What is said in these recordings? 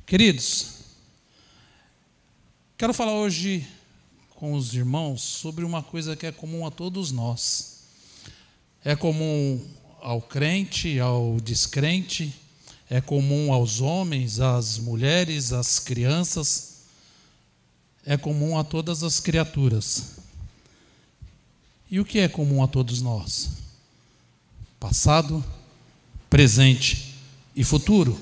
Queridos, quero falar hoje com os irmãos sobre uma coisa que é comum a todos nós. É comum ao crente, ao descrente, é comum aos homens, às mulheres, às crianças, é comum a todas as criaturas. E o que é comum a todos nós? Passado, presente e futuro.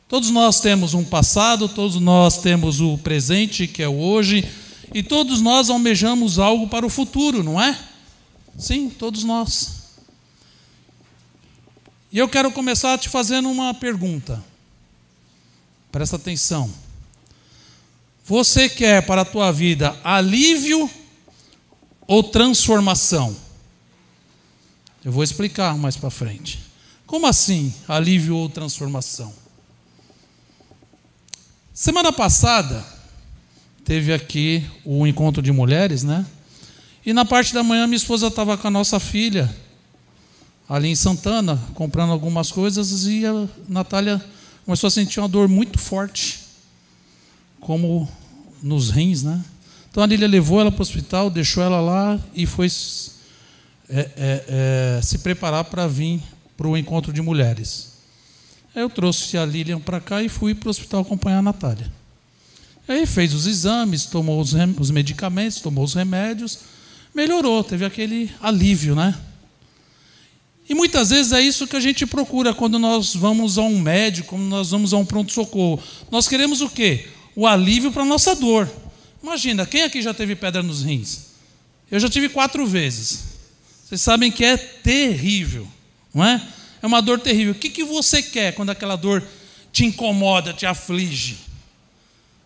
Todos nós temos um passado, todos nós temos o presente, que é o hoje, e todos nós almejamos algo para o futuro, não é? Sim, todos nós. E eu quero começar te fazendo uma pergunta. Presta atenção. Você quer para a tua vida alívio ou transformação? Eu vou explicar mais para frente. Como assim, alívio ou transformação? Semana passada, teve aqui o encontro de mulheres, né? E na parte da manhã, minha esposa estava com a nossa filha, ali em Santana, comprando algumas coisas, e a Natália começou a sentir uma dor muito forte, como nos rins, né? Então a Lília levou ela para o hospital, deixou ela lá e foi se preparar para vir para o encontro de mulheres. Aí eu trouxe a Lilian para cá e fui para o hospital acompanhar a Natália. Aí fez os exames, tomou os medicamentos, tomou os remédios, melhorou, teve aquele alívio, né? E muitas vezes é isso que a gente procura quando nós vamos a um médico, quando nós vamos a um pronto-socorro. Nós queremos o quê? O alívio para a nossa dor. Imagina, quem aqui já teve pedra nos rins? Eu já tive 4 vezes. Vocês sabem que é terrível, não é? É uma dor terrível. O que você quer quando aquela dor te incomoda, te aflige?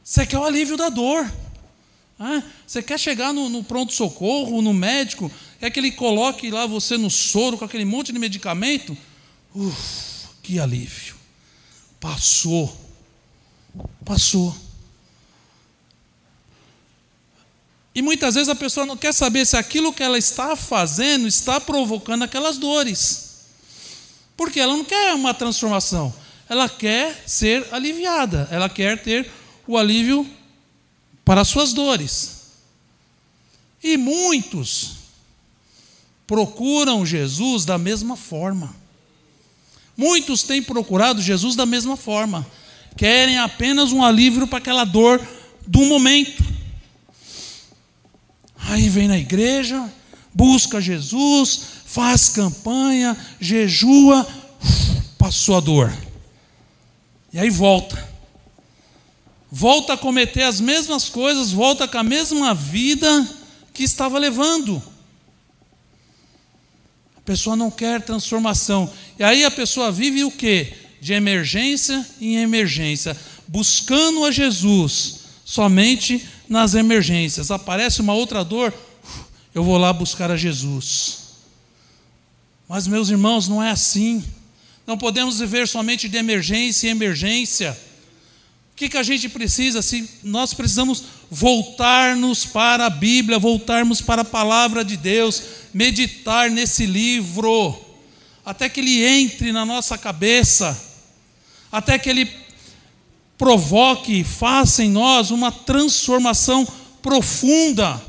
Você quer o alívio da dor. Você quer chegar no pronto-socorro, no médico, quer que ele coloque lá você no soro com aquele monte de medicamento? Que alívio. Passou. E muitas vezes a pessoa não quer saber se aquilo que ela está fazendo está provocando aquelas dores. Porque ela não quer uma transformação. Ela quer ser aliviada. Ela quer ter o alívio para as suas dores. E muitos procuram Jesus da mesma forma. Muitos têm procurado Jesus da mesma forma. Querem apenas um alívio para aquela dor do momento. Aí vem na igreja, busca Jesus, faz campanha, jejua, passou a dor. E aí volta a cometer as mesmas coisas, volta com a mesma vida que estava levando. A pessoa não quer transformação. E aí a pessoa vive o quê? De emergência em emergência, buscando a Jesus somente nas emergências. Aparece uma outra dor, eu vou lá buscar a Jesus. Mas, meus irmãos, não é assim. Não podemos viver somente de emergência em emergência. O que a gente precisa? Nós precisamos voltar-nos para a Bíblia, voltarmos para a palavra de Deus, meditar nesse livro, até que ele entre na nossa cabeça, até que ele provoque, faça em nós uma transformação profunda,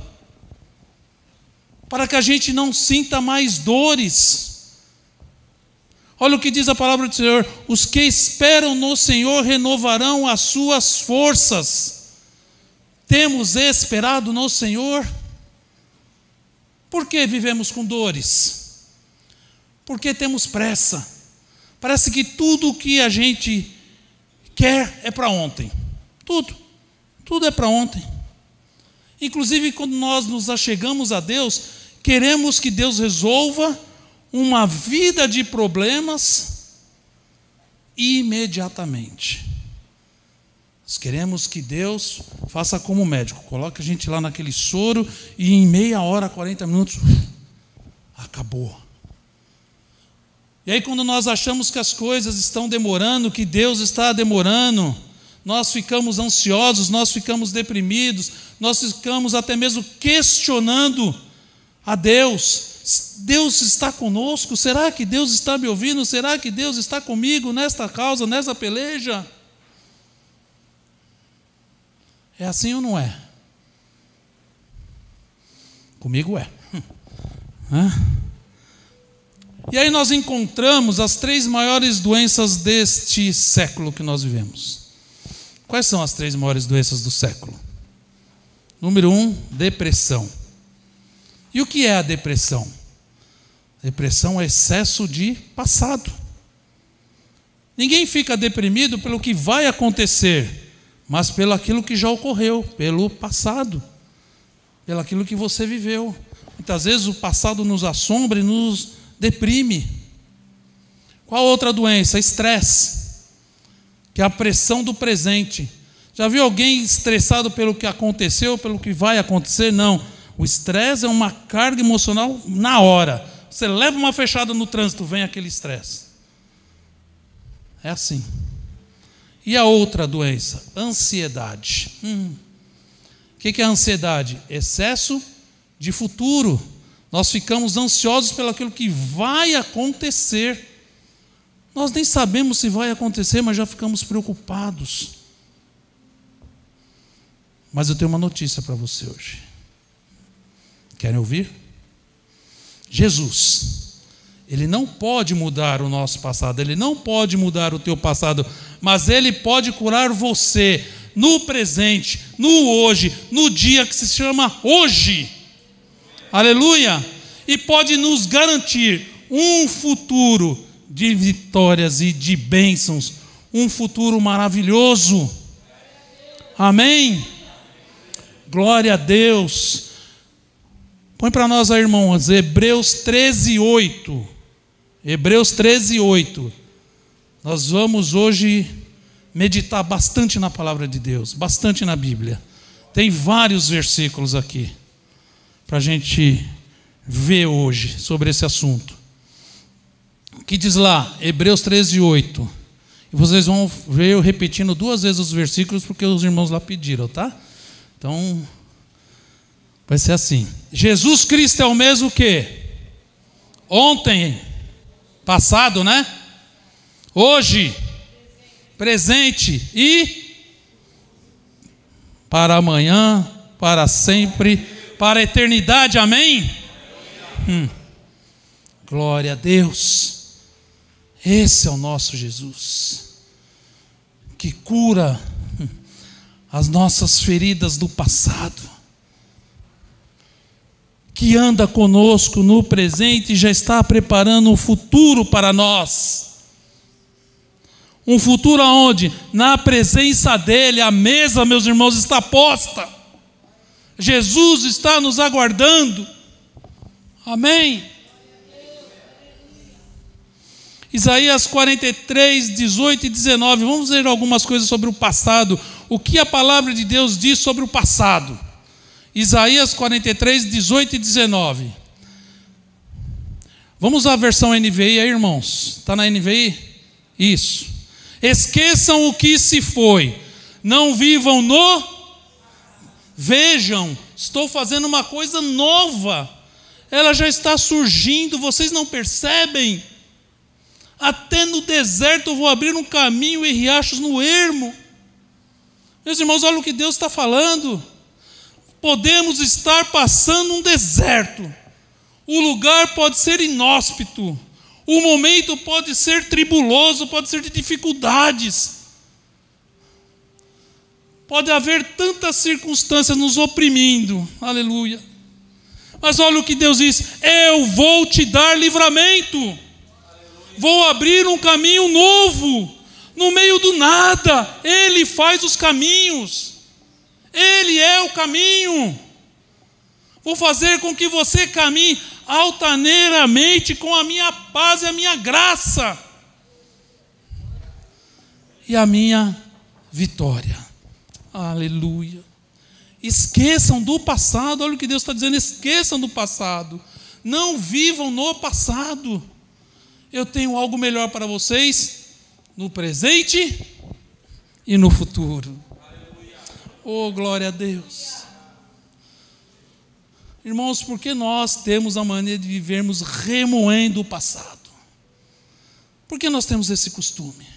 para que a gente não sinta mais dores. Olha o que diz a palavra do Senhor: os que esperam no Senhor renovarão as suas forças. Temos esperado no Senhor? Por que vivemos com dores? Porque temos pressa. Parece que tudo o que a gente quer é para ontem. Tudo é para ontem. Inclusive, quando nós nos achegamos a Deus, queremos que Deus resolva uma vida de problemas imediatamente. Nós queremos que Deus faça como médico, coloque a gente lá naquele soro e em meia hora, 40 minutos, acabou. E aí quando nós achamos que as coisas estão demorando, que Deus está demorando, nós ficamos ansiosos, nós ficamos deprimidos, nós ficamos até mesmo questionando a Deus. Deus está conosco? Será que Deus está me ouvindo? Será que Deus está comigo nesta causa, nessa peleja? É assim ou não é? Comigo é. E aí nós encontramos as 3 maiores doenças deste século que nós vivemos. Quais são as 3 maiores doenças do século? Número 1, depressão. E o que é a depressão? Depressão é excesso de passado. Ninguém fica deprimido pelo que vai acontecer, mas pelo aquilo que já ocorreu, pelo passado, pelo aquilo que você viveu. Muitas vezes o passado nos assombra e nos deprime. Qual outra doença? Estresse, que é a pressão do presente. Já viu alguém estressado pelo que aconteceu, pelo que vai acontecer? Não. O estresse é uma carga emocional na hora. Você leva uma fechada no trânsito, vem aquele estresse. É assim. E a outra doença? Ansiedade. O que é a ansiedade? Excesso de futuro. Nós ficamos ansiosos pelo aquilo que vai acontecer. Nós nem sabemos se vai acontecer, mas já ficamos preocupados. Mas eu tenho uma notícia para você hoje. Querem ouvir? Jesus, Ele não pode mudar o nosso passado, Ele não pode mudar o teu passado, mas Ele pode curar você no presente, no hoje, no dia que se chama hoje. Aleluia! E pode nos garantir um futuro de vitórias e de bênçãos, um futuro maravilhoso. Amém? Glória a Deus. Põe para nós aí, irmãos, Hebreus 13:8. Hebreus 13:8. Nós vamos hoje meditar bastante na palavra de Deus, bastante na Bíblia. Tem vários versículos aqui para a gente ver hoje sobre esse assunto. O que diz lá? Hebreus 13:8. E vocês vão ver eu repetindo 2 vezes os versículos, porque os irmãos lá pediram, tá? Então, vai ser assim. Jesus Cristo é o mesmo que ontem, passado, né? Hoje, presente e para amanhã, para sempre, para a eternidade. Amém? Glória a Deus. Esse é o nosso Jesus, que cura as nossas feridas do passado, que anda conosco no presente e já está preparando um futuro para nós. Um futuro aonde? Na presença dEle, a mesa, meus irmãos, está posta. Jesus está nos aguardando. Amém? Isaías 43, 18 e 19. Vamos ver algumas coisas sobre o passado. O que a palavra de Deus diz sobre o passado. Isaías 43, 18 e 19. Vamos à versão NVI aí, irmãos. Está na NVI? Isso. Esqueçam o que se foi. Não vivam no... Vejam, estou fazendo uma coisa nova. Ela já está surgindo, vocês não percebem? Até no deserto eu vou abrir um caminho e riachos no ermo. Meus irmãos, olha o que Deus está falando. Podemos estar passando um deserto. O lugar pode ser inóspito. O momento pode ser tribuloso, pode ser de dificuldades. Pode haver tantas circunstâncias nos oprimindo. Aleluia. Mas olha o que Deus diz. Eu vou te dar livramento. Vou abrir um caminho novo. No meio do nada. Ele faz os caminhos. Ele é o caminho. Vou fazer com que você caminhe altaneiramente com a minha paz e a minha graça. E a minha vitória. Aleluia. Esqueçam do passado. Olha o que Deus está dizendo. Esqueçam do passado. Não vivam no passado. Eu tenho algo melhor para vocês no presente e no futuro. Oh, glória a Deus. Irmãos, por que nós temos a maneira de vivermos remoendo o passado? Por que nós temos esse costume?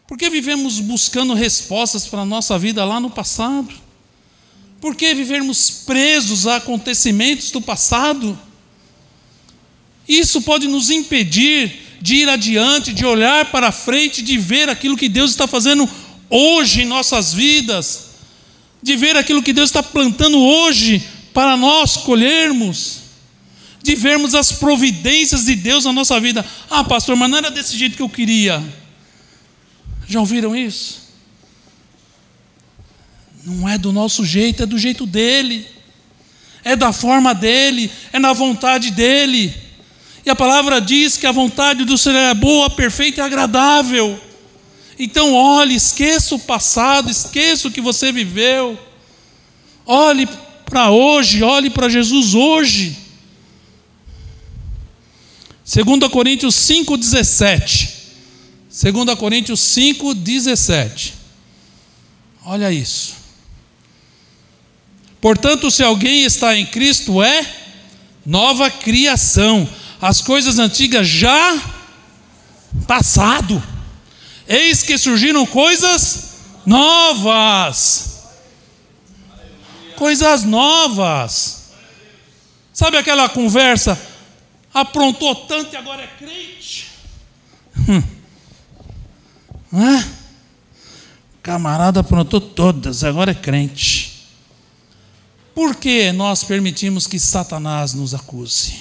Por que vivemos buscando respostas para a nossa vida lá no passado? Por que vivermos presos a acontecimentos do passado? Isso pode nos impedir de ir adiante, de olhar para frente, de ver aquilo que Deus está fazendo hoje em nossas vidas, de ver aquilo que Deus está plantando hoje para nós colhermos, de vermos as providências de Deus na nossa vida. Ah, pastor, mas não era desse jeito que eu queria. Já ouviram isso? Não é do nosso jeito, é do jeito dele, é da forma dele, é na vontade dele. E a palavra diz que a vontade do Senhor é boa, perfeita e agradável. Então olhe, esqueça o passado, esqueça o que você viveu. Olhe para hoje, olhe para Jesus hoje. 2 Coríntios 5,17. 2 Coríntios 5,17. Olha isso. Portanto, se alguém está em Cristo, é nova criação. As coisas antigas já passado. Eis que surgiram coisas novas. Coisas novas. Sabe aquela conversa? Aprontou tanto e agora é crente. Camarada aprontou todas, agora é crente. Por que nós permitimos que Satanás nos acuse?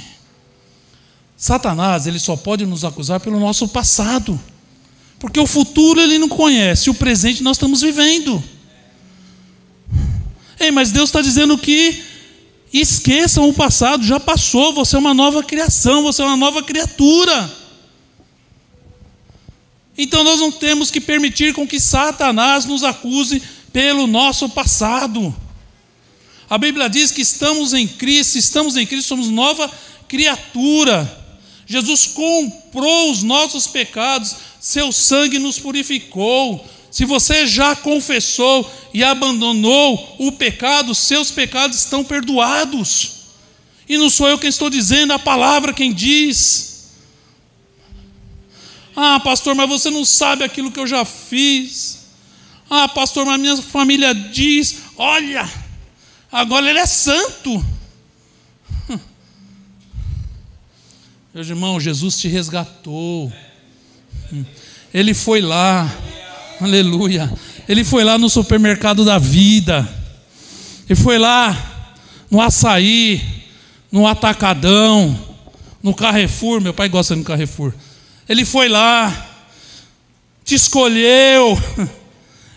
Satanás, ele só pode nos acusar pelo nosso passado, porque o futuro ele não conhece, o presente nós estamos vivendo. Ei, mas Deus está dizendo que esqueçam o passado, já passou, você é uma nova criação, você é uma nova criatura. Então nós não temos que permitir com que Satanás nos acuse pelo nosso passado. A Bíblia diz que estamos em Cristo, somos nova criatura. Jesus comprou os nossos pecados, seu sangue nos purificou. Se você já confessou e abandonou o pecado, seus pecados estão perdoados. E não sou eu quem estou dizendo, é a palavra quem diz. Ah, pastor, mas você não sabe aquilo que eu já fiz. Ah, pastor, mas minha família diz, olha, agora ele é santo. Meus irmãos, Jesus te resgatou. Ele foi lá, aleluia. Ele foi lá no supermercado da vida. Ele foi lá no Açaí, no Atacadão, no Carrefour. Meu pai gosta do Carrefour. Ele foi lá, te escolheu,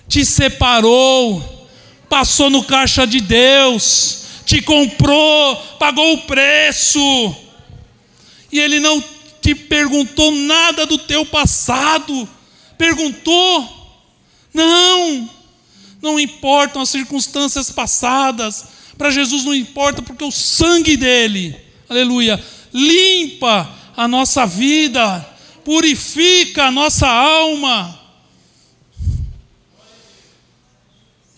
te separou, passou no caixa de Deus, te comprou, pagou o preço. E Ele não te perguntou nada do teu passado. Perguntou? Não importam as circunstâncias passadas. Para Jesus não importa, porque o sangue dele, aleluia, limpa a nossa vida, purifica a nossa alma.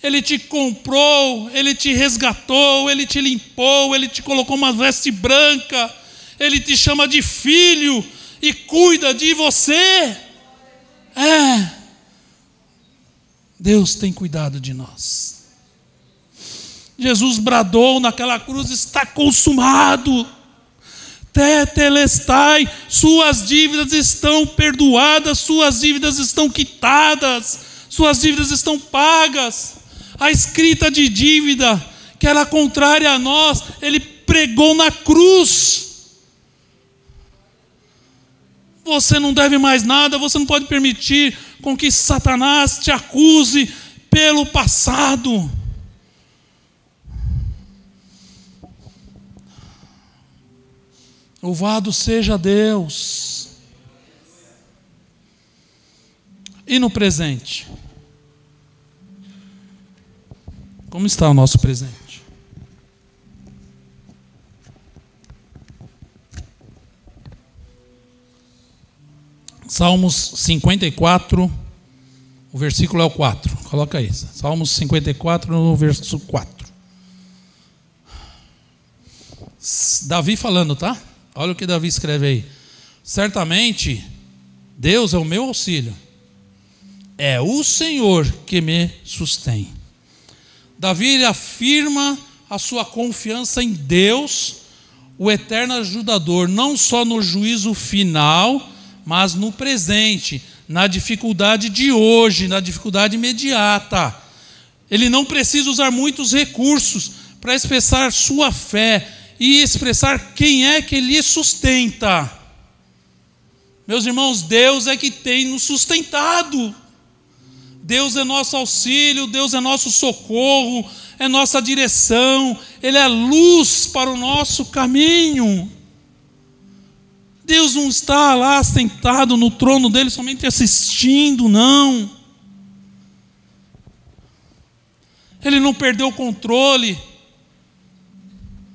Ele te comprou, Ele te resgatou, Ele te limpou, Ele te colocou uma veste branca, Ele te chama de filho e cuida de você. Deus tem cuidado de nós. Jesus bradou naquela cruz, está consumado. Tetelestai, suas dívidas estão perdoadas, suas dívidas estão quitadas, suas dívidas estão pagas. A escrita de dívida, que era contrária a nós, Ele pregou na cruz. Você não deve mais nada, você não pode permitir com que Satanás te acuse pelo passado. Louvado seja Deus. E no presente? Como está o nosso presente? Salmos 54, o versículo é o 4. Coloca aí. Salmos 54, no verso 4. Davi falando, tá? Olha o que Davi escreve aí. Certamente, Deus é o meu auxílio. é o Senhor que me sustém. Davi afirma a sua confiança em Deus, o eterno ajudador, não só no juízo final, mas no presente, na dificuldade de hoje, na dificuldade imediata. Ele não precisa usar muitos recursos para expressar sua fé e expressar quem é que lhe sustenta. Meus irmãos, Deus é que tem nos sustentado. Deus é nosso auxílio, Deus é nosso socorro, é nossa direção, Ele é luz para o nosso caminho. Deus não está lá sentado no trono dele somente assistindo, não. Ele não perdeu o controle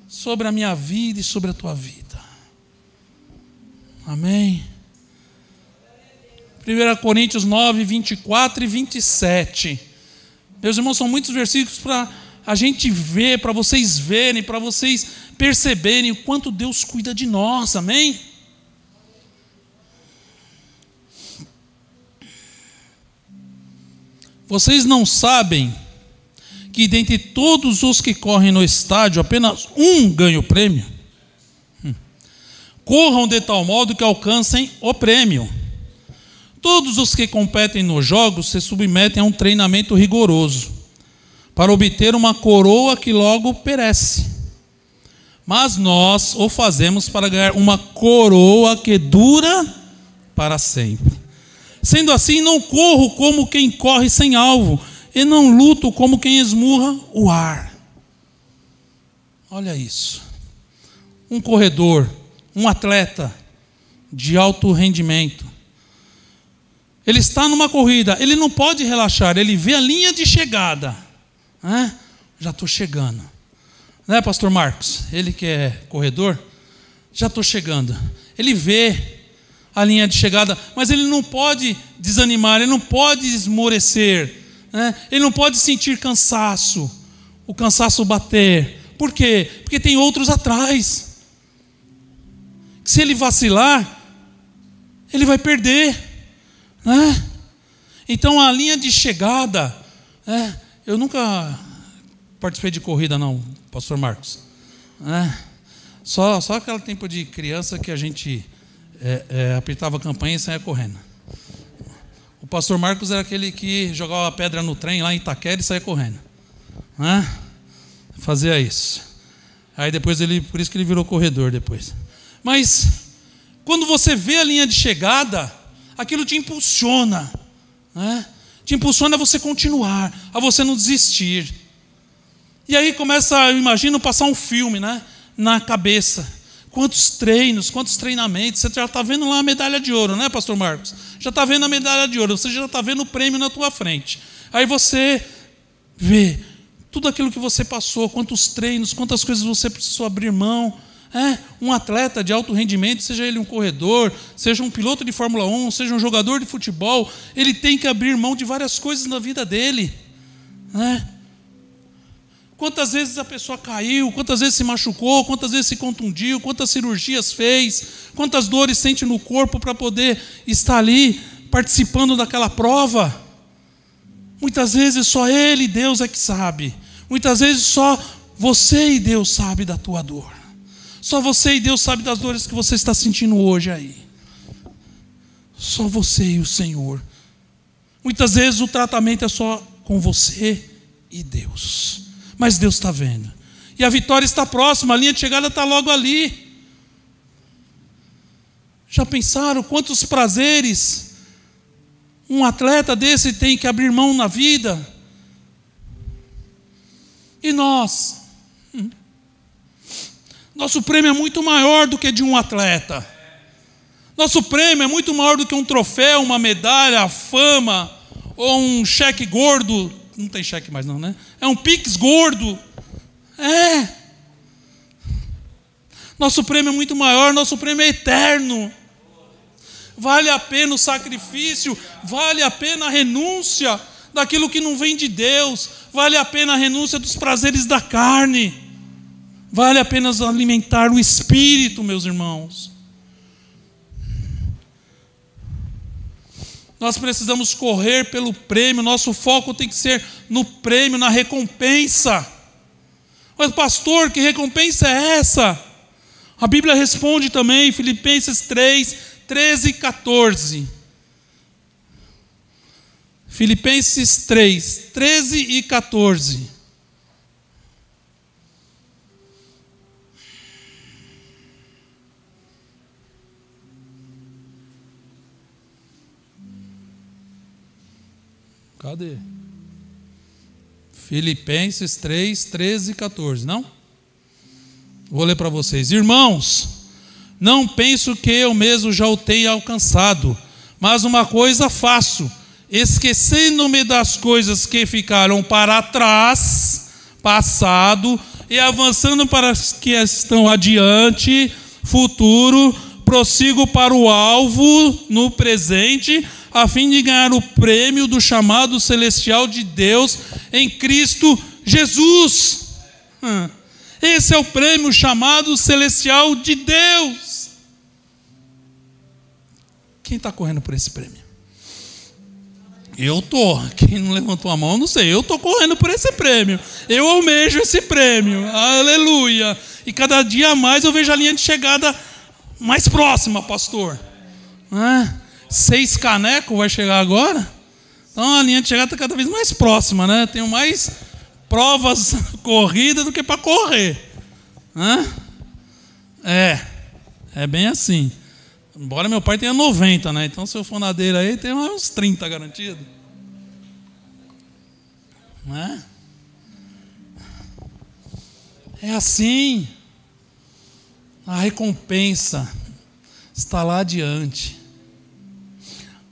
sobre a minha vida e sobre a tua vida. Amém? 1 Coríntios 9, 24 e 27. Meus irmãos, são muitos versículos para a gente ver, para vocês verem, para vocês perceberem o quanto Deus cuida de nós. Amém? Vocês não sabem que dentre todos os que correm no estádio, apenas um ganha o prêmio? Corram de tal modo que alcancem o prêmio. Todos os que competem nos jogos se submetem a um treinamento rigoroso, para obter uma coroa que logo perece. Mas nós o fazemos para ganhar uma coroa que dura para sempre. Sendo assim, não corro como quem corre sem alvo, e não luto como quem esmurra o ar. Olha isso. Um corredor, um atleta de alto rendimento, ele está numa corrida, ele não pode relaxar, ele vê a linha de chegada. Já estou chegando. Né, pastor Marcos? Ele que é corredor, já estou chegando. Ele vê a linha de chegada, mas ele não pode desanimar, ele não pode esmorecer, né? Ele não pode sentir cansaço, o cansaço bater. Por quê? Porque tem outros atrás. Se ele vacilar, ele vai perder, né? Então a linha de chegada, né? Eu nunca participei de corrida não, pastor Marcos, né? Só aquele tempo de criança que a gente apertava a campanha e saia correndo. O pastor Marcos era aquele que jogava pedra no trem lá em Itaquera e saia correndo, né? Fazia isso. Aí depois por isso que ele virou corredor depois. Mas quando você vê a linha de chegada, aquilo te impulsiona, né? Te impulsiona a você continuar, a você não desistir. E aí começa, eu imagino, passar um filme, né, na cabeça. Quantos treinos, quantos treinamentos. Você já está vendo lá a medalha de ouro, né, pastor Marcos? Já está vendo a medalha de ouro, você já está vendo o prêmio na tua frente. Aí você vê tudo aquilo que você passou, quantos treinos, quantas coisas você precisou abrir mão. Um atleta de alto rendimento, seja ele um corredor, seja um piloto de Fórmula 1, seja um jogador de futebol, ele tem que abrir mão de várias coisas na vida dele, né? Quantas vezes a pessoa caiu, quantas vezes se machucou, quantas vezes se contundiu, quantas cirurgias fez, quantas dores sente no corpo para poder estar ali participando daquela prova. Muitas vezes só Ele, Deus, é que sabe. Muitas vezes só você e Deus sabe da tua dor. Só você e Deus sabe das dores que você está sentindo hoje aí. Só você e o Senhor. Muitas vezes o tratamento é só com você e Deus. Mas Deus está vendo. E a vitória está próxima, a linha de chegada está logo ali. Já pensaram quantos prazeres um atleta desse tem que abrir mão na vida? E nós? Nosso prêmio é muito maior do que de um atleta. Nosso prêmio é muito maior do que um troféu, uma medalha, a fama, ou um cheque gordo. Não tem cheque mais não, né? É um Pix gordo. Nosso prêmio é muito maior, nosso prêmio é eterno. Vale a pena o sacrifício, vale a pena a renúncia daquilo que não vem de Deus, vale a pena a renúncia dos prazeres da carne, vale a pena alimentar o espírito, meus irmãos. Nós precisamos correr pelo prêmio, nosso foco tem que ser no prêmio, na recompensa. Mas pastor, que recompensa é essa? A Bíblia responde também, Filipenses 3, 13 e 14. Filipenses 3, 13 e 14. Cadê? Filipenses 3, 13 e 14, não? Vou ler para vocês. Irmãos, não penso que eu mesmo já o tenha alcançado, mas uma coisa faço, esquecendo-me das coisas que ficaram para trás, passado, e avançando para as que estão adiante, futuro, prossigo para o alvo no presente, a fim de ganhar o prêmio do chamado celestial de Deus em Cristo Jesus. Esse é o prêmio chamado celestial de Deus. Quem está correndo por esse prêmio? Eu estou. Quem não levantou a mão, não sei. Eu estou correndo por esse prêmio. Eu almejo esse prêmio. Aleluia. E cada dia mais eu vejo a linha de chegada mais próxima, pastor. 6 canecos vai chegar agora. Então a linha de chegada está cada vez mais próxima, né? Tenho mais provas corridas do que para correr. É bem assim. Embora meu pai tenha 90, né? Então se eu for na dele aí, tem uns 30 garantido. É assim. A recompensa está lá adiante.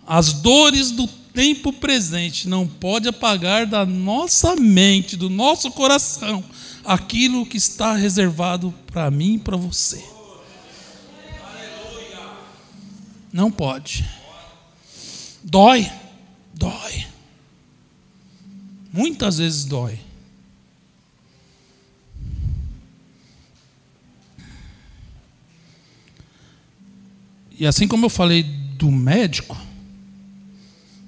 As dores do tempo presente não pode apagar da nossa mente, do nosso coração, aquilo que está reservado para mim e para você. Não pode. Dói. Muitas vezes dói. E assim como eu falei do médico,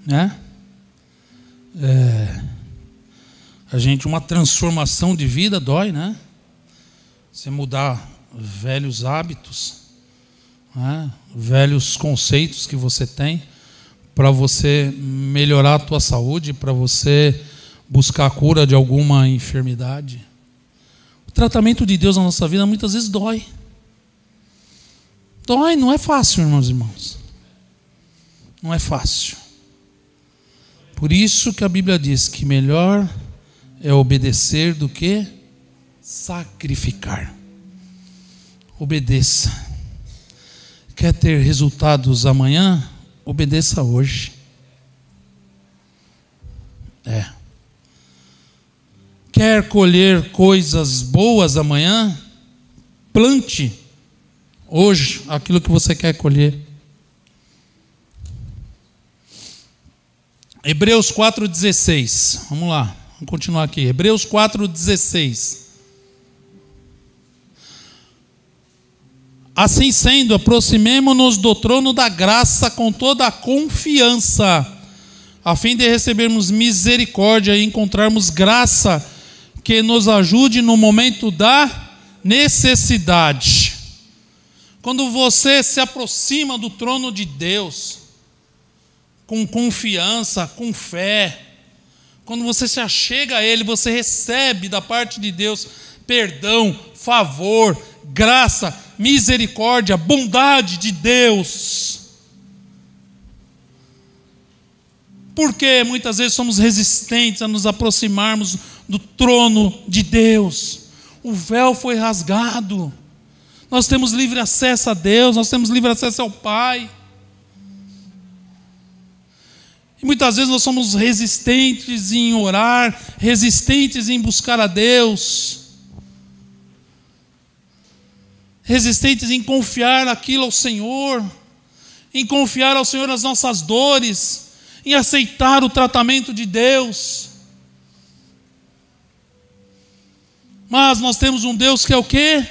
né? Uma transformação de vida dói, né? Você mudar velhos hábitos, né? Velhos conceitos que você tem, para você melhorar a tua saúde, para você buscar a cura de alguma enfermidade. O tratamento de Deus na nossa vida muitas vezes dói. Dói, não é fácil, irmãos e irmãos. Não é fácil. Por isso que a Bíblia diz que melhor é obedecer do que sacrificar. Obedeça. Quer ter resultados amanhã? Obedeça hoje. Quer colher coisas boas amanhã? Plante hoje aquilo que você quer colher. Hebreus 4,16. Vamos lá, vamos continuar aqui. Hebreus 4,16. Assim sendo, aproximemo-nos do trono da graça com toda a confiança, a fim de recebermos misericórdia e encontrarmos graça que nos ajude no momento da necessidade. Quando você se aproxima do trono de Deus, com confiança, com fé, quando você se achega a Ele, você recebe da parte de Deus perdão, favor, graça, misericórdia, bondade de Deus. Porque muitas vezes somos resistentes a nos aproximarmos do trono de Deus. O véu foi rasgado. Nós temos livre acesso a Deus, nós temos livre acesso ao Pai. E muitas vezes nós somos resistentes em orar, resistentes em buscar a Deus, resistentes em confiar aquilo ao Senhor, em confiar ao Senhor as nossas dores, em aceitar o tratamento de Deus. Mas nós temos um Deus que é o quê?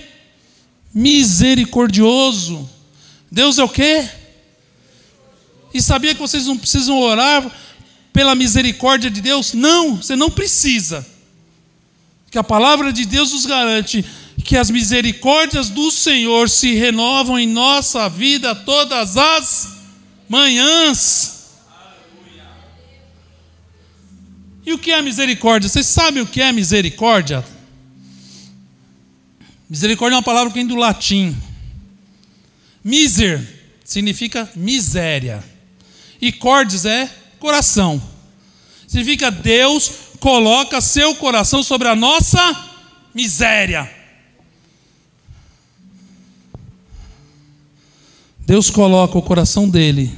Misericordioso. Deus é o quê? E sabia que vocês não precisam orar pela misericórdia de Deus? Não, você não precisa. Que a palavra de Deus nos garante que as misericórdias do Senhor se renovam em nossa vida todas as manhãs. E o que é misericórdia? Vocês sabem o que é misericórdia? Misericórdia é uma palavra que vem do latim. Miser significa miséria. E cordes é coração. Significa Deus coloca seu coração sobre a nossa miséria. Deus coloca o coração dele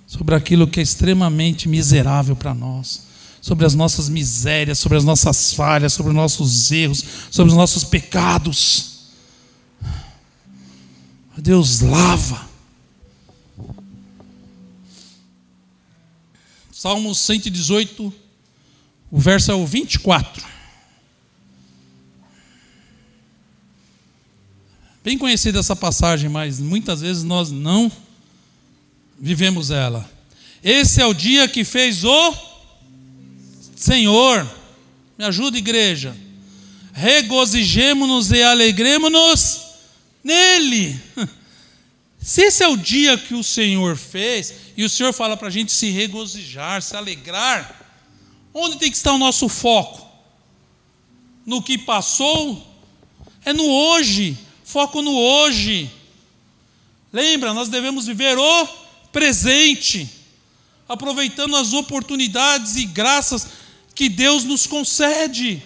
sobre aquilo que é extremamente miserável para nós, sobre as nossas misérias, sobre as nossas falhas, sobre os nossos erros, sobre os nossos pecados. Deus lava. Salmo 118, o verso é o 24. Bem conhecida essa passagem, mas muitas vezes nós não vivemos ela. Esse é o dia que fez o Senhor. Me ajuda, igreja. Regozijemo-nos e alegremo-nos nele. Se esse é o dia que o Senhor fez, e o Senhor fala para a gente se regozijar, se alegrar, onde tem que estar o nosso foco? No que passou? É no hoje. Foco no hoje. Lembra, nós devemos viver o presente, aproveitando as oportunidades e graças que Deus nos concede.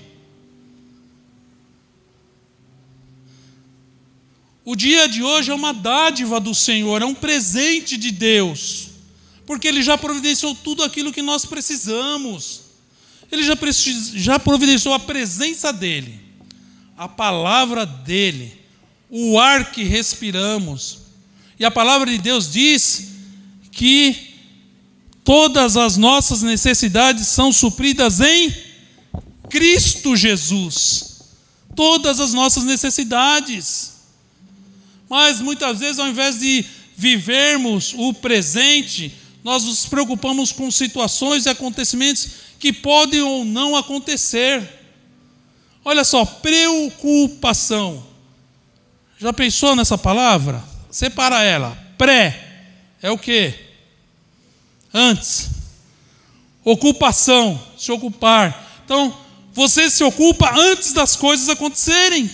O dia de hoje é uma dádiva do Senhor, é um presente de Deus, porque Ele já providenciou tudo aquilo que nós precisamos. Ele já providenciou a presença dEle, a palavra dEle, o ar que respiramos. E a palavra de Deus diz que todas as nossas necessidades são supridas em Cristo Jesus. Todas as nossas necessidades. Mas muitas vezes, ao invés de vivermos o presente, nós nos preocupamos com situações e acontecimentos que podem ou não acontecer. Olha só, preocupação. Já pensou nessa palavra? Separa ela. Pré é o quê? Antes. Ocupação, se ocupar. Então, você se ocupa antes das coisas acontecerem.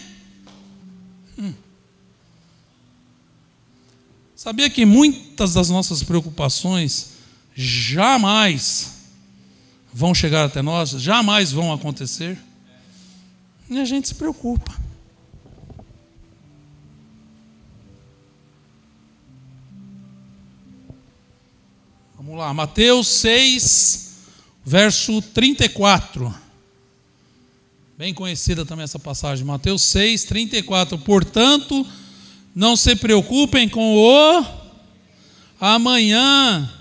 Sabia que muitas das nossas preocupações jamais vão chegar até nós, jamais vão acontecer? E a gente se preocupa. Vamos lá, Mateus 6, verso 34. Bem conhecida também essa passagem, Mateus 6, 34. Portanto, não se preocupem com o amanhã,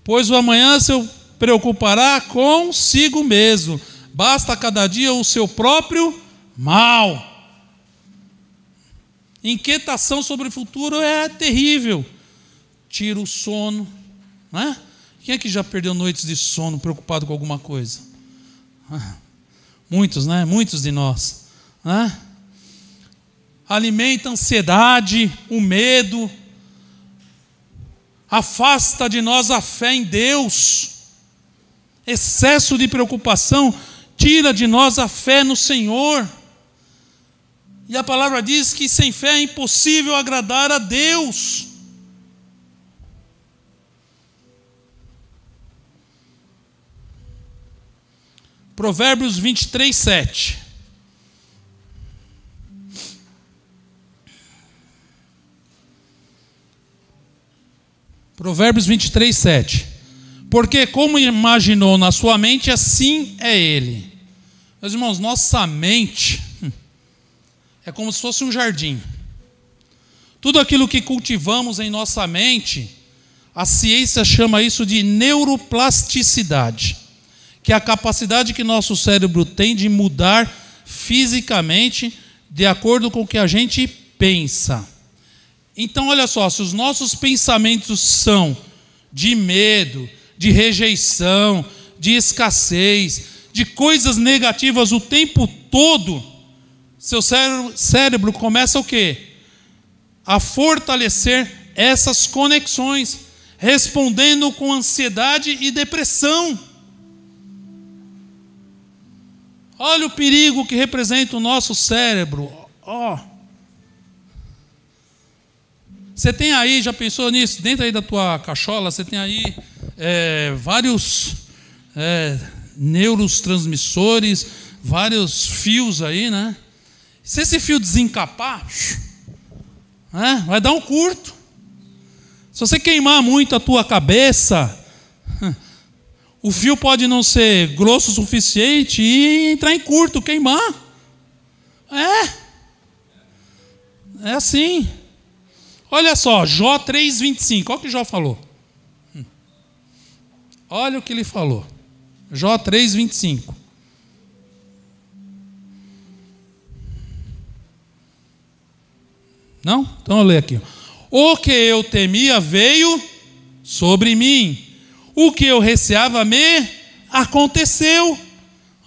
pois o amanhã se preocupará consigo mesmo. Basta cada dia o seu próprio mal. Inquietação sobre o futuro é terrível. Tira o sono. Não é? Quem é que já perdeu noites de sono preocupado com alguma coisa? Muitos, né? Muitos de nós. Né? Alimenta a ansiedade, o medo, afasta de nós a fé em Deus. Excesso de preocupação tira de nós a fé no Senhor. E a palavra diz que sem fé é impossível agradar a Deus. Provérbios 23, 7. Provérbios 23, 7. Porque como imaginou na sua mente, assim é ele. Meus irmãos, nossa mente é como se fosse um jardim. Tudo aquilo que cultivamos em nossa mente, a ciência chama isso de neuroplasticidade, que é a capacidade que nosso cérebro tem de mudar fisicamente de acordo com o que a gente pensa. Então, olha só, se os nossos pensamentos são de medo, de rejeição, de escassez, de coisas negativas o tempo todo, seu cérebro começa o quê? A fortalecer essas conexões, respondendo com ansiedade e depressão. Olha o perigo que representa o nosso cérebro. Você tem aí, já pensou nisso? Dentro aí da tua cachola, você tem aí vários neurotransmissores, vários fios aí, né? Se esse fio desencapar, vai dar um curto. Se você queimar muito a tua cabeça, o fio pode não ser grosso o suficiente e entrar em curto, queimar. É assim. Olha só, Jó 3,25. Olha o que Jó falou. Olha o que ele falou. Jó 3,25. Não? Então eu leio aqui. O que eu temia veio sobre mim. O que eu receava me aconteceu.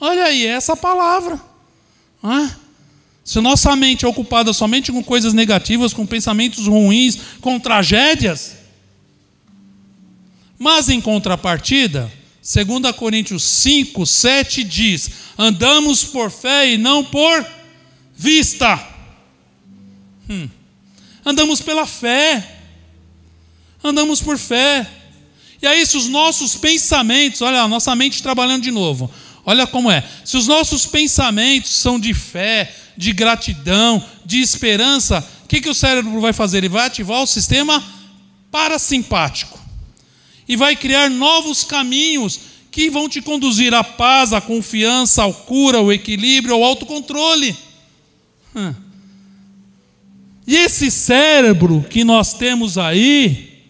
Olha aí, essa palavra. Se nossa mente é ocupada somente com coisas negativas, com pensamentos ruins, com tragédias. Mas em contrapartida, 2 Coríntios 5, 7 diz: andamos por fé e não por vista. Andamos pela fé. Andamos por fé. E aí, se os nossos pensamentos, olha a nossa mente trabalhando de novo, olha como é. Se os nossos pensamentos são de fé, de gratidão, de esperança, o que o cérebro vai fazer? Ele vai ativar o sistema parasimpático e vai criar novos caminhos que vão te conduzir à paz, à confiança, à cura, ao equilíbrio, ao autocontrole. E esse cérebro que nós temos aí,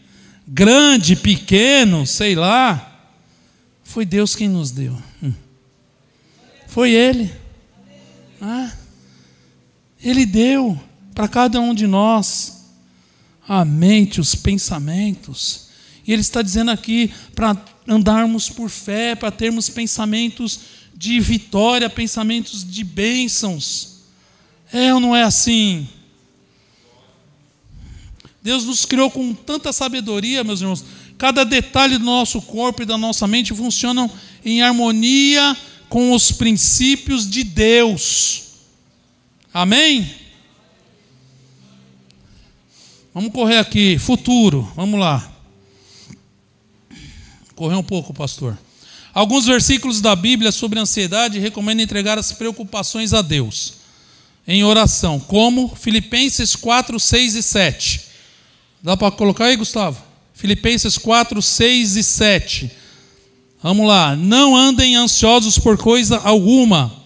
grande, pequeno, sei lá, foi Deus quem nos deu. Foi Ele. Ele deu para cada um de nós a mente, os pensamentos. E Ele está dizendo aqui para andarmos por fé, para termos pensamentos de vitória, pensamentos de bênçãos. É ou não é assim? Deus nos criou com tanta sabedoria, meus irmãos. Cada detalhe do nosso corpo e da nossa mente funcionam em harmonia com os princípios de Deus. Amém? Vamos correr aqui, futuro, vamos lá. Correr um pouco, pastor. Alguns versículos da Bíblia sobre ansiedade recomendam entregar as preocupações a Deus em oração, como Filipenses 4, 6 e 7. Dá para colocar aí, Gustavo? Filipenses 4, 6 e 7. Vamos lá. Não andem ansiosos por coisa alguma.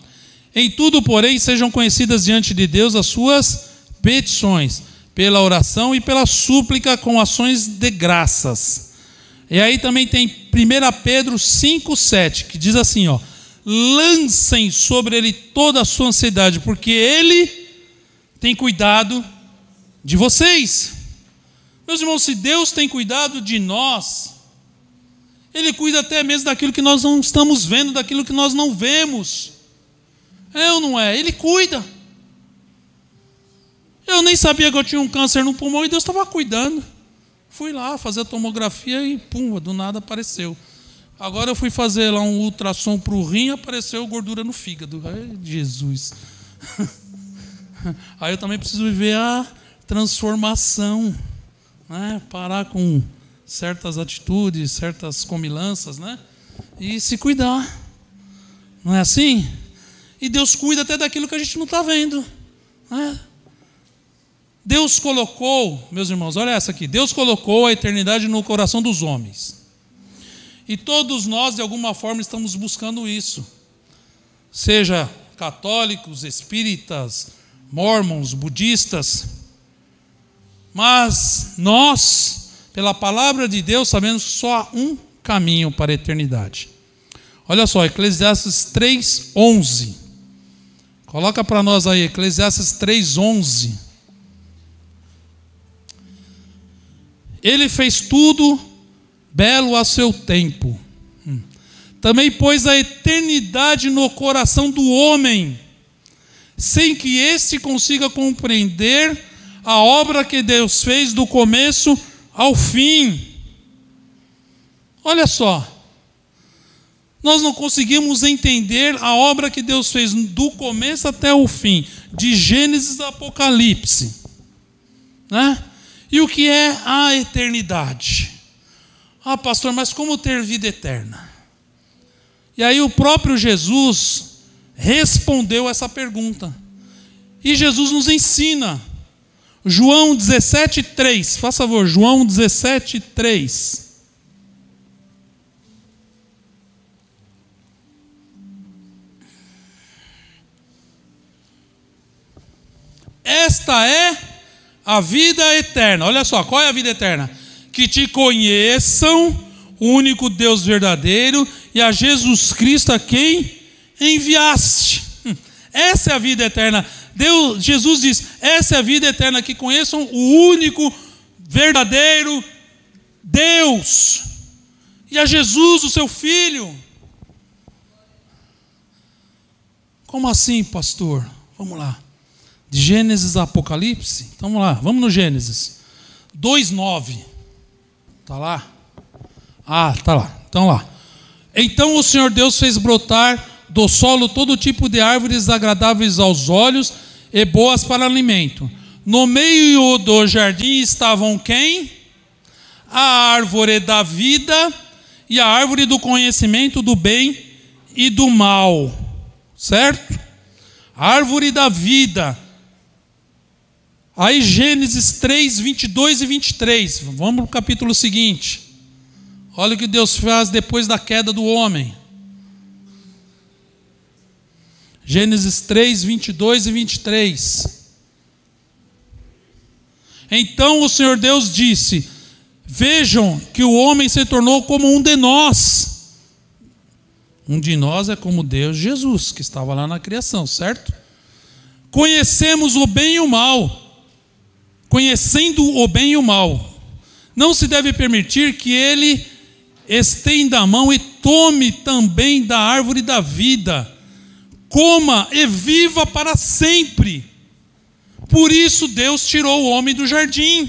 Em tudo, porém, sejam conhecidas diante de Deus as suas petições, pela oração e pela súplica com ações de graças. E aí também tem 1 Pedro 5, 7, que diz assim, lancem sobre Ele toda a sua ansiedade, porque Ele tem cuidado de vocês. Meus irmãos, se Deus tem cuidado de nós, Ele cuida até mesmo daquilo que nós não estamos vendo, daquilo que nós não vemos. É ou não é? Ele cuida. Eu nem sabia que eu tinha um câncer no pulmão e Deus estava cuidando. Fui lá fazer a tomografia e pum, do nada apareceu. Agora eu fui fazer lá um ultrassom para o rim e apareceu gordura no fígado. Ai, Jesus. Aí eu também preciso viver a transformação. Parar com certas atitudes, certas comilanças, e se cuidar. Não é assim? E Deus cuida até daquilo que a gente não está vendo. Deus colocou, meus irmãos, olha essa aqui. Deus colocou a eternidade no coração dos homens. E todos nós, de alguma forma, estamos buscando isso. Seja católicos, espíritas, mórmons, budistas. Mas nós, pela palavra de Deus, sabemos que só há um caminho para a eternidade. Olha só, Eclesiastes 3:11. Coloca para nós aí, Eclesiastes 3:11. Ele fez tudo belo a seu tempo. Também pôs a eternidade no coração do homem, sem que este consiga compreender a obra que Deus fez do começo ao fim. Olha só, nós não conseguimos entender a obra que Deus fez do começo até o fim, de Gênesis a Apocalipse, né? E o que é a eternidade? Ah, pastor, mas como ter vida eterna? E aí o próprio Jesus respondeu essa pergunta. E Jesus nos ensina. João 17:3. Faz favor, João 17:3. Esta é a vida eterna. Olha só, qual é a vida eterna? Que te conheçam, o único Deus verdadeiro, e a Jesus Cristo a quem enviaste. Essa é a vida eterna. Jesus diz, essa é a vida eterna, que conheçam o único verdadeiro Deus, e a Jesus, o seu Filho. Como assim, pastor? Vamos lá. De Gênesis a Apocalipse? Então vamos lá, vamos no Gênesis 2:9. Está lá? Ah, está lá. Então lá. Então o Senhor Deus fez brotar do solo todo tipo de árvores agradáveis aos olhos e boas para alimento. No meio do jardim estavam quem? A árvore da vida e a árvore do conhecimento do bem e do mal. Certo? A árvore da vida. Aí Gênesis 3, 22 e 23. Vamos para o capítulo seguinte. Olha o que Deus faz depois da queda do homem. Gênesis 3, 22 e 23. Então o Senhor Deus disse: vejam que o homem se tornou como um de nós. Um de nós é como Deus, Jesus, que estava lá na criação, certo? Conhecemos o bem e o mal. Conhecendo o bem e o mal, não se deve permitir que ele estenda a mão e tome também da árvore da vida, coma e viva para sempre. Por isso Deus tirou o homem do jardim,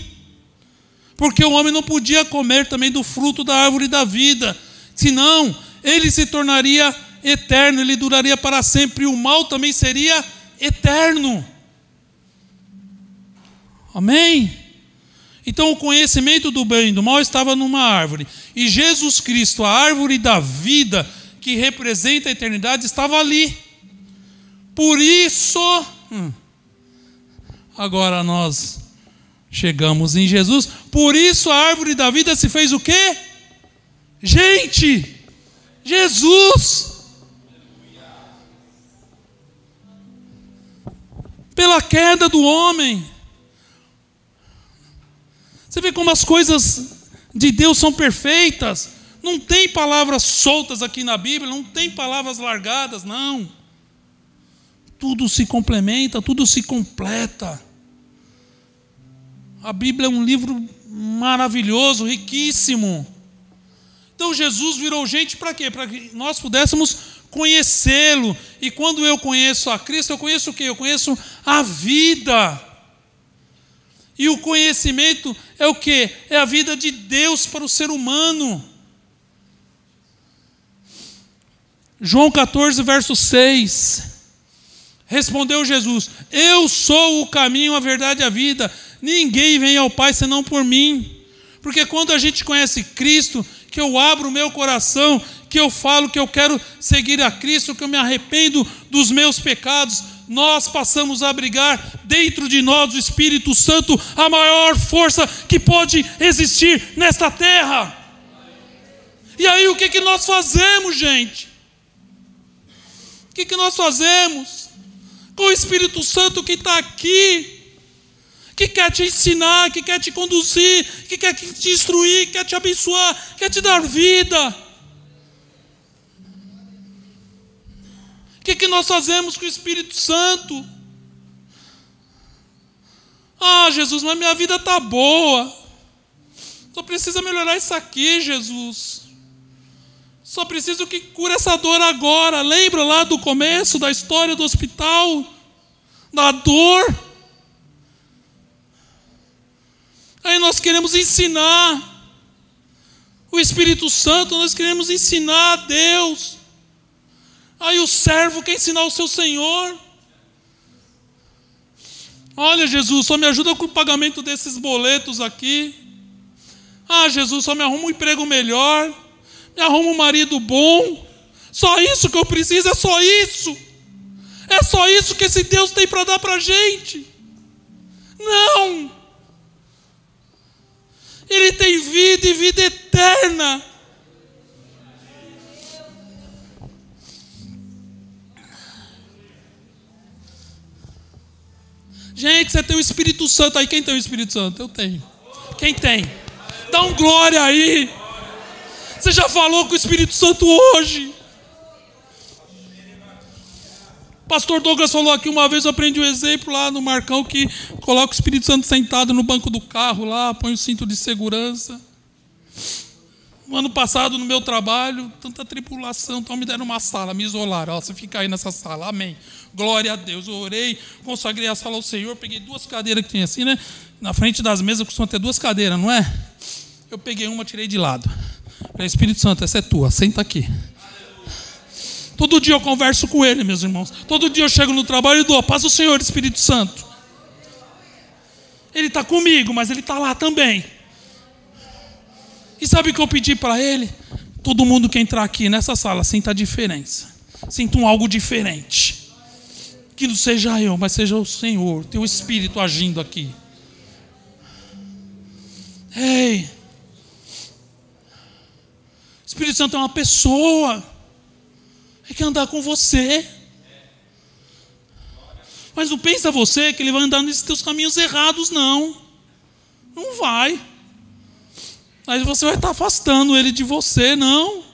porque o homem não podia comer também do fruto da árvore da vida, senão ele se tornaria eterno, ele duraria para sempre, e o mal também seria eterno. Amém? Então o conhecimento do bem e do mal estava numa árvore, e Jesus Cristo, a árvore da vida, que representa a eternidade, estava ali. Por isso, agora nós chegamos em Jesus. Por isso a árvore da vida se fez o quê? Gente, Jesus. Pela queda do homem. Você vê como as coisas de Deus são perfeitas. Não tem palavras soltas aqui na Bíblia, não tem palavras largadas, não. Tudo se complementa, tudo se completa. A Bíblia é um livro maravilhoso, riquíssimo. Então Jesus virou gente para quê? Para que nós pudéssemos conhecê-lo. E quando eu conheço a Cristo, eu conheço o quê? Eu conheço a vida. E o conhecimento é o quê? É a vida de Deus para o ser humano. João 14, verso 6. Respondeu Jesus: eu sou o caminho, a verdade e a vida. Ninguém vem ao Pai senão por mim. Porque quando a gente conhece Cristo, que eu abro o meu coração, que eu falo que eu quero seguir a Cristo, que eu me arrependo dos meus pecados, nós passamos a abrigar dentro de nós o Espírito Santo, a maior força que pode existir nesta terra. E aí o que nós fazemos, gente? O que nós fazemos com o Espírito Santo que está aqui, que quer te ensinar, que quer te conduzir, que quer te instruir, que quer te abençoar, quer te dar vida? O que nós fazemos com o Espírito Santo? Ah, Jesus, mas minha vida está boa. Só precisa melhorar isso aqui, Jesus. Só preciso que cure essa dor agora. Lembra lá do começo da história do hospital? Da dor. Aí nós queremos ensinar o Espírito Santo, nós queremos ensinar a Deus. Aí o servo quer ensinar o seu Senhor. Olha, Jesus, só me ajuda com o pagamento desses boletos aqui. Ah, Jesus, só me arruma um emprego melhor. Me arruma um marido bom. Só isso que eu preciso, é só isso. É só isso que esse Deus tem para dar para a gente. Não. Ele tem vida e vida eterna. Gente, você tem o Espírito Santo aí. Quem tem o Espírito Santo? Eu tenho. Quem tem? Dá um glória aí. Você já falou com o Espírito Santo hoje? Pastor Douglas falou aqui uma vez, eu aprendi um exemplo lá no Marcão, que coloca o Espírito Santo sentado no banco do carro lá, põe o cinto de segurança. No ano passado, no meu trabalho, tanta tribulação, então me deram uma sala, me isolaram. Ó, você fica aí nessa sala, amém. Glória a Deus. Eu orei, consagrei a sala ao Senhor, peguei 2 cadeiras que tem assim, né? Na frente das mesas costuma ter 2 cadeiras, não é? Eu peguei uma, tirei de lado. Falei, Espírito Santo, essa é tua, senta aqui. Todo dia eu converso com ele, meus irmãos. Todo dia eu chego no trabalho e dou a paz do Senhor, Espírito Santo. Ele está comigo, mas ele está lá também. E sabe o que eu pedi para ele? Todo mundo que entrar aqui nessa sala, sinta a diferença. Sinta algo diferente. Que não seja eu, mas seja o Senhor, teu Espírito agindo aqui. Ei! O Espírito Santo é uma pessoa. Ele quer andar com você. Mas não pensa você que ele vai andar nesses teus caminhos errados, não. Não vai. Aí você vai estar afastando ele de você, não.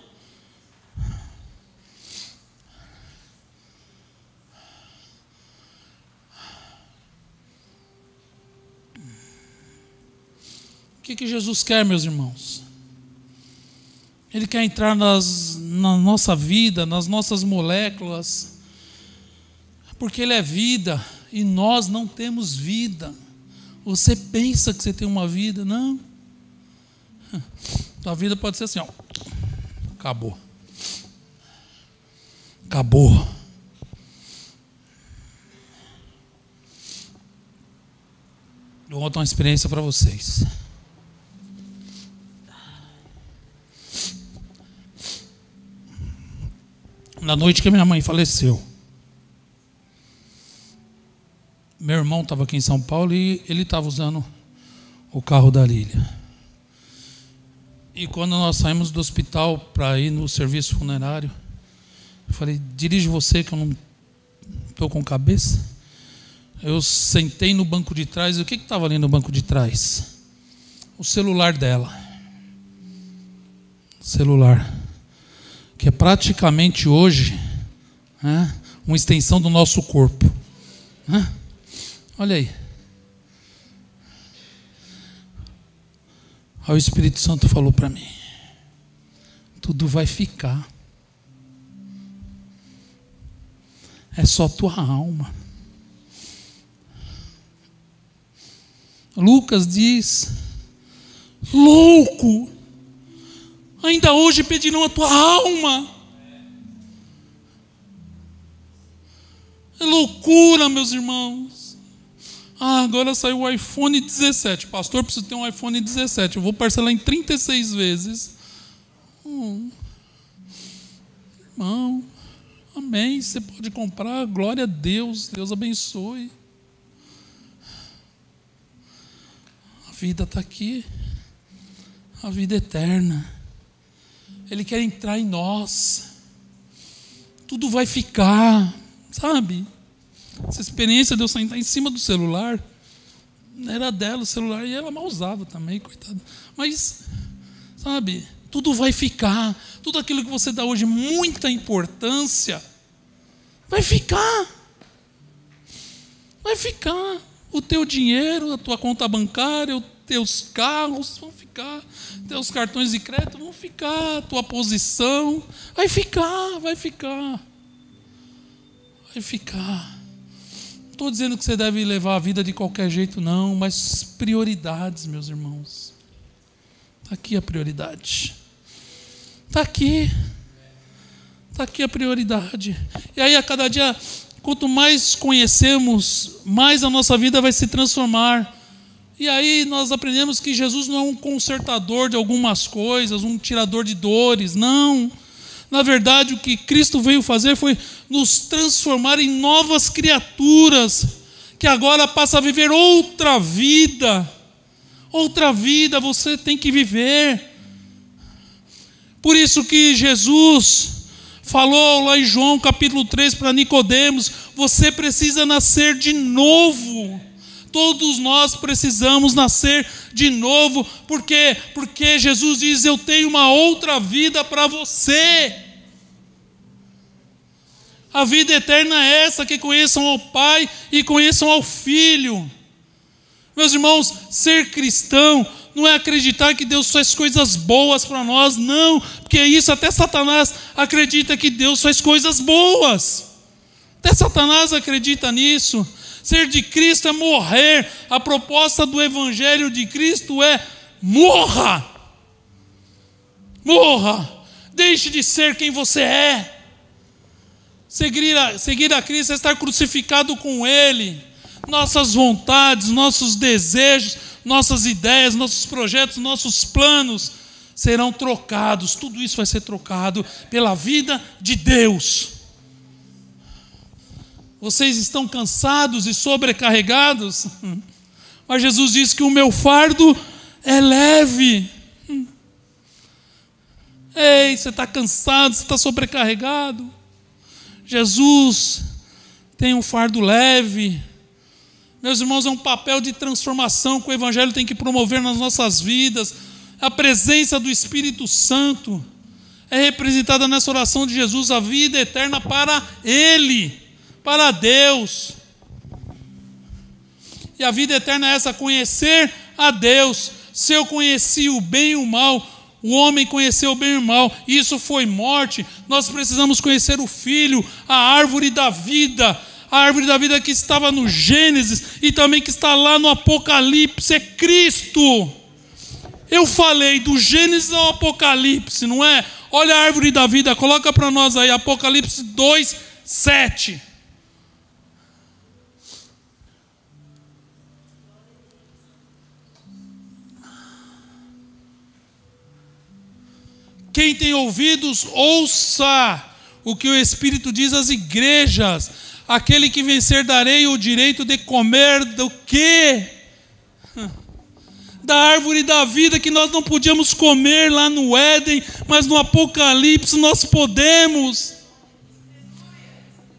O que Jesus quer, meus irmãos? Ele quer entrar na nossa vida, nas nossas moléculas, porque Ele é vida e nós não temos vida. Você pensa que você tem uma vida? Não. Sua vida pode ser assim, ó. Acabou. Acabou. Eu vou contar uma experiência para vocês. Na noite que minha mãe faleceu, meu irmão estava aqui em São Paulo e ele estava usando o carro da Lília. E quando nós saímos do hospital para ir no serviço funerário, eu falei, dirige você que eu não estou com cabeça. Eu sentei no banco de trás, e o que estava ali no banco de trás? O celular dela. Celular. Que é praticamente hoje uma extensão do nosso corpo. Olha aí. Aí o Espírito Santo falou para mim, tudo vai ficar. É só tua alma. Lucas diz, louco, ainda hoje pedirão a tua alma. É loucura, meus irmãos. Agora saiu o iPhone 17. Pastor, preciso ter um iPhone 17. Eu vou parcelar em 36 vezes. Irmão, amém. Você pode comprar, glória a Deus. Deus abençoe. A vida está aqui. A vida eterna. Ele quer entrar em nós. Tudo vai ficar, sabe? Essa experiência de eu sentar em cima do celular, era dela o celular, e ela mal usava também, coitada. Mas, sabe, tudo vai ficar. Tudo aquilo que você dá hoje muita importância, vai ficar. Vai ficar. O teu dinheiro, a tua conta bancária, teus carros vão ficar, teus cartões de crédito vão ficar, tua posição vai ficar. Não estou dizendo que você deve levar a vida de qualquer jeito, não, mas prioridades, meus irmãos. Está aqui a prioridade. Está aqui a prioridade. E aí, a cada dia, quanto mais conhecemos, mais a nossa vida vai se transformar. E aí nós aprendemos que Jesus não é um consertador de algumas coisas, um tirador de dores, não. Na verdade, o que Cristo veio fazer foi nos transformar em novas criaturas, que agora passa a viver outra vida. Outra vida você tem que viver. Por isso que Jesus falou lá em João capítulo 3 para Nicodemos: você precisa nascer de novo. Todos nós precisamos nascer de novo. Por quê? Porque Jesus diz: eu tenho uma outra vida para você. A vida eterna é essa, que conheçam ao Pai e conheçam ao Filho. Meus irmãos, ser cristão não é acreditar que Deus faz coisas boas para nós, não. Porque isso até Satanás acredita que Deus faz coisas boas. Até Satanás acredita nisso. Ser de Cristo é morrer. A proposta do Evangelho de Cristo é: morra. Morra. Deixe de ser quem você é. Seguir a Cristo é estar crucificado com Ele. Nossas vontades, nossos desejos, nossas ideias, nossos projetos, nossos planos serão trocados. Tudo isso vai ser trocado pela vida de Deus. Vocês estão cansados e sobrecarregados? Mas Jesus diz que o meu fardo é leve. Ei, você está cansado, você está sobrecarregado? Jesus tem um fardo leve. Meus irmãos, é um papel de transformação que o Evangelho tem que promover nas nossas vidas. A presença do Espírito Santo é representada nessa oração de Jesus, a vida eterna para Ele, para Deus. E a vida eterna é essa: conhecer a Deus. Se eu conheci o bem e o mal, o homem conheceu o bem e o mal, e isso foi morte. Nós precisamos conhecer o Filho, a árvore da vida. A árvore da vida que estava no Gênesis e também que está lá no Apocalipse, é Cristo. Eu falei do Gênesis ao Apocalipse, não é? Olha a árvore da vida, coloca para nós aí, Apocalipse 2:7. Quem tem ouvidos, ouça o que o Espírito diz às igrejas. Aquele que vencer, darei o direito de comer do quê? Da árvore da vida, que nós não podíamos comer lá no Éden, mas no Apocalipse nós podemos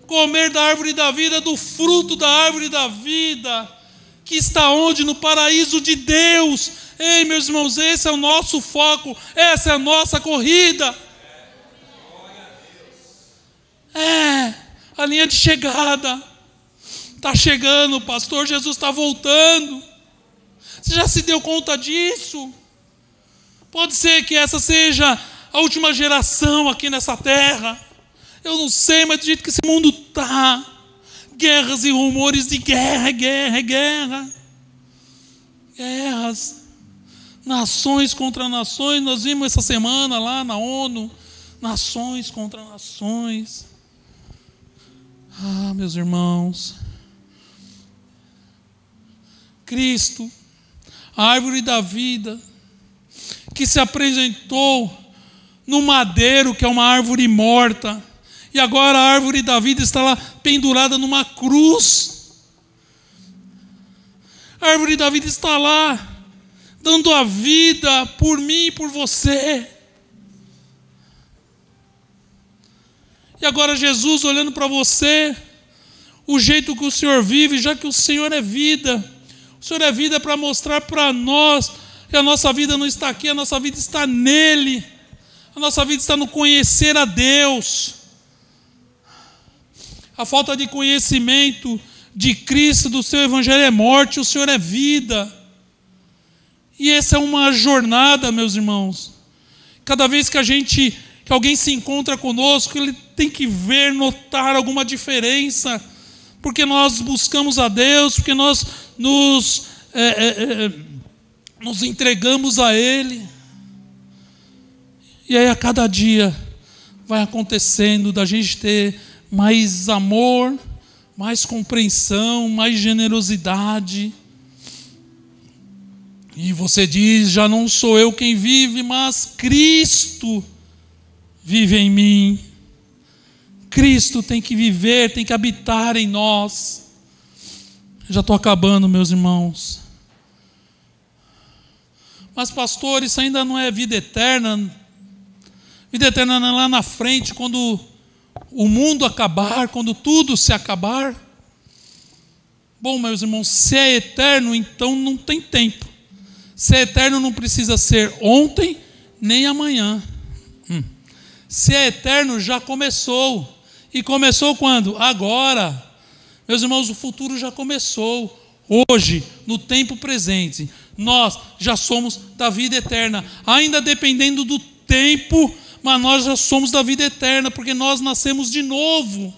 comer da árvore da vida, do fruto da árvore da vida, que está onde? No paraíso de Deus. Ei, meus irmãos, esse é o nosso foco, essa é a nossa corrida. A linha de chegada está chegando, pastor, Jesus está voltando. Você já se deu conta disso? Pode ser que essa seja a última geração aqui nessa terra. Eu não sei, mas do jeito que esse mundo está, guerras e rumores de guerra. Guerras, nações contra nações. Nós vimos essa semana lá na ONU, nações contra nações. Meus irmãos, Cristo, a árvore da vida, que se apresentou no madeiro, que é uma árvore morta, e agora a árvore da vida está lá pendurada numa cruz. A árvore da vida está lá, dando a vida por mim e por você. E agora Jesus olhando para você, o jeito que o Senhor vive, já que o Senhor é vida. O Senhor é vida para mostrar para nós que a nossa vida não está aqui, a nossa vida está nele. A nossa vida está no conhecer a Deus. A falta de conhecimento de Cristo, do seu Evangelho, é morte, o Senhor é vida. E essa é uma jornada, meus irmãos. Cada vez que alguém se encontra conosco, ele tem que ver, notar alguma diferença, porque nós buscamos a Deus, porque nós nos entregamos a Ele. E aí a cada dia vai acontecendo da gente ter mais amor, mais compreensão, mais generosidade. E você diz: já não sou eu quem vive, mas Cristo vive em mim. Cristo tem que viver, tem que habitar em nós. Já estou acabando, meus irmãos. Mas pastor, isso ainda não é vida eterna. Vida eterna não é lá na frente, quando o mundo acabar, quando tudo se acabar. Bom, meus irmãos, se é eterno, então não tem tempo. Se é eterno, não precisa ser ontem, nem amanhã. Se é eterno, já começou. E começou quando? Agora. Meus irmãos, o futuro já começou. Hoje, no tempo presente, nós já somos da vida eterna. Ainda dependendo do tempo, mas nós já somos da vida eterna, porque nós nascemos de novo.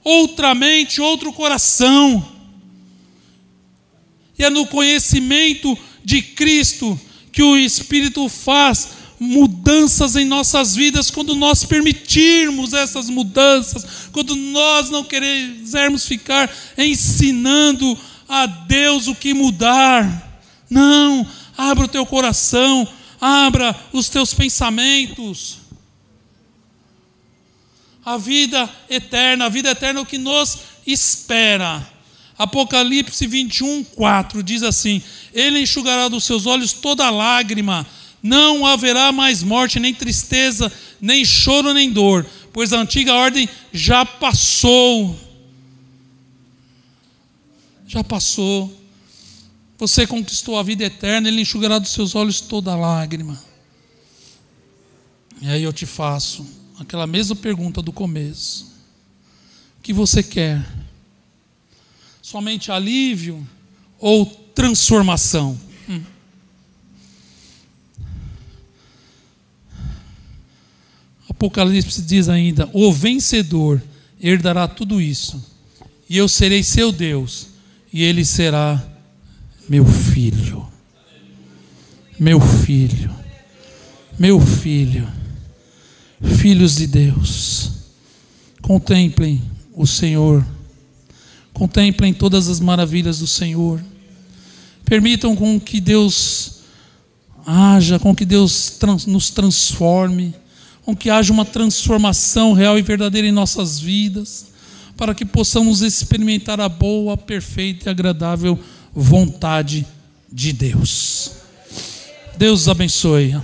Outra mente, outro coração. E é no conhecimento de Cristo que o Espírito faz mudanças em nossas vidas, quando nós permitirmos essas mudanças, quando nós não quisermos ficar ensinando a Deus o que mudar. Não, abra o teu coração, abra os teus pensamentos. A vida eterna é o que nos espera. Apocalipse 21, 4 diz assim: Ele enxugará dos seus olhos toda lágrima, não haverá mais morte, nem tristeza, nem choro, nem dor, pois a antiga ordem já passou. Já passou. Você conquistou a vida eterna, Ele enxugará dos seus olhos toda lágrima. E aí eu te faço aquela mesma pergunta do começo: o que você quer? Somente alívio ou transformação? Apocalipse diz ainda: o vencedor herdará tudo isso, e eu serei seu Deus, e ele será meu filho. Meu filho. Meu filho. Filhos de Deus, contemplem o Senhor, contemplem todas as maravilhas do Senhor, permitam com que Deus haja, com que Deus nos transforme, com que haja uma transformação real e verdadeira em nossas vidas, para que possamos experimentar a boa, perfeita e agradável vontade de Deus. Deus os abençoe.